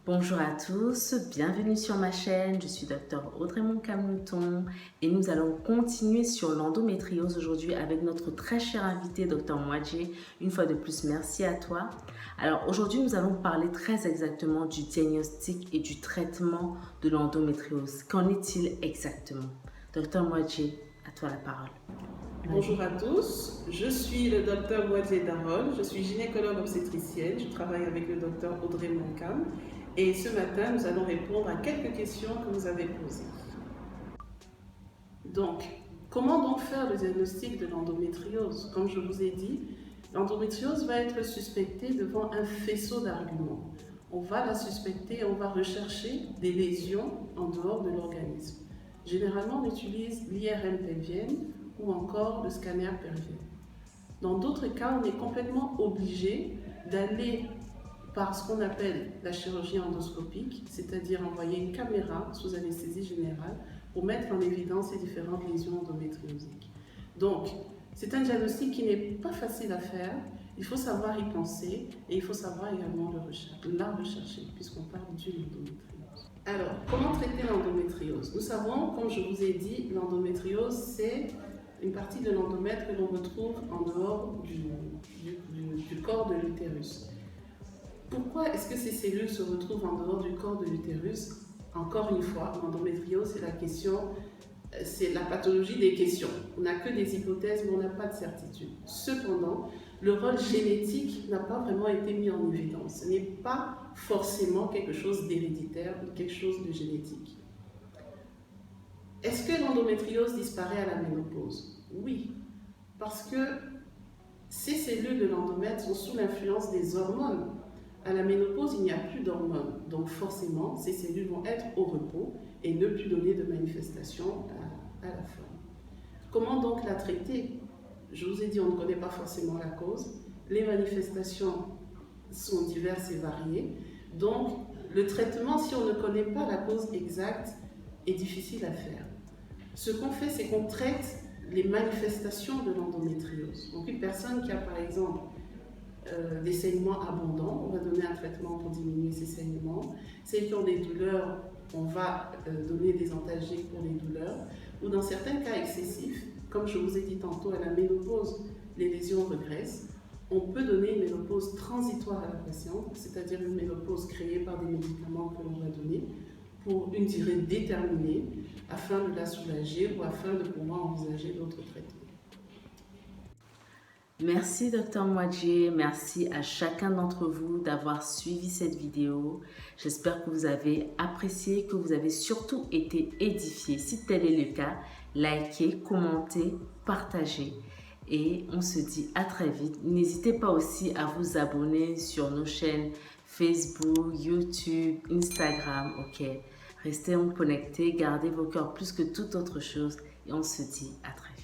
Bonjour à tous, bienvenue sur ma chaîne, je suis Dr Audrey Moncam-Mouton et nous allons continuer sur l'endométriose aujourd'hui avec notre très cher invité Dr Mwadje. Une fois de plus, merci à toi. Alors aujourd'hui, nous allons parler très exactement du diagnostic et du traitement de l'endométriose. Qu'en est-il exactement? Dr Mwadje, à toi la parole. Bonjour à tous, je suis le docteur Mwadje Darol, je suis gynécologue obstétricienne, je travaille avec le docteur Audrey Moncam et ce matin nous allons répondre à quelques questions que vous avez posées. Donc, comment donc faire le diagnostic de l'endométriose? Comme je vous ai dit, l'endométriose va être suspectée devant un faisceau d'arguments. On va la suspecter, on va rechercher des lésions en dehors de l'organisme. Généralement, on utilise l'IRM pelvienne ou encore le scanner pelvien. Dans d'autres cas, on est complètement obligé d'aller par ce qu'on appelle la chirurgie endoscopique, c'est-à-dire envoyer une caméra sous anesthésie générale pour mettre en évidence les différentes lésions endométriosiques. Donc, c'est un diagnostic qui n'est pas facile à faire, il faut savoir y penser et il faut savoir également la rechercher, puisqu'on parle d'une endométriose. Alors, comment traiter l'endométriose? Nous savons, comme je vous ai dit, l'endométriose, c'est une partie de l'endomètre que l'on retrouve en dehors du corps de l'utérus. Pourquoi est-ce que ces cellules se retrouvent en dehors du corps de l'utérus? Encore une fois, l'endométriose, c'est la pathologie des questions. On n'a que des hypothèses, mais on n'a pas de certitude. Cependant, le rôle génétique n'a pas vraiment été mis en évidence. Ce n'est pas forcément quelque chose d'héréditaire ou quelque chose de génétique. Est-ce que l'endométriose disparaît à la ménopause? Oui, parce que ces cellules de l'endomètre sont sous l'influence des hormones. À la ménopause, il n'y a plus d'hormones, donc forcément, ces cellules vont être au repos et ne plus donner de manifestation à la femme. Comment donc la traiter? Je vous ai dit, on ne connaît pas forcément la cause. Les manifestations sont diverses et variées. Donc, le traitement, si on ne connaît pas la cause exacte, est difficile à faire. Ce qu'on fait, c'est qu'on traite les manifestations de l'endométriose. Donc, une personne qui a, par exemple, des saignements abondants, on va donner un traitement pour diminuer ces saignements. Celles qui ont des douleurs, on va donner des antalgiques pour les douleurs. Ou dans certains cas excessifs, comme je vous ai dit tantôt, à la ménopause, les lésions regressent. On peut donner une ménopause transitoire à la patiente, c'est-à-dire une ménopause créée par des médicaments que l'on va donner pour une durée déterminée afin de la soulager ou afin de pouvoir envisager d'autres traitements. Merci Dr Mwadje, merci à chacun d'entre vous d'avoir suivi cette vidéo. J'espère que vous avez apprécié, que vous avez surtout été édifiés. Si tel est le cas, likez, commentez, partagez. Et on se dit à très vite. N'hésitez pas aussi à vous abonner sur nos chaînes Facebook, YouTube, Instagram. Ok, restez connectés, gardez vos cœurs plus que toute autre chose. Et on se dit à très vite.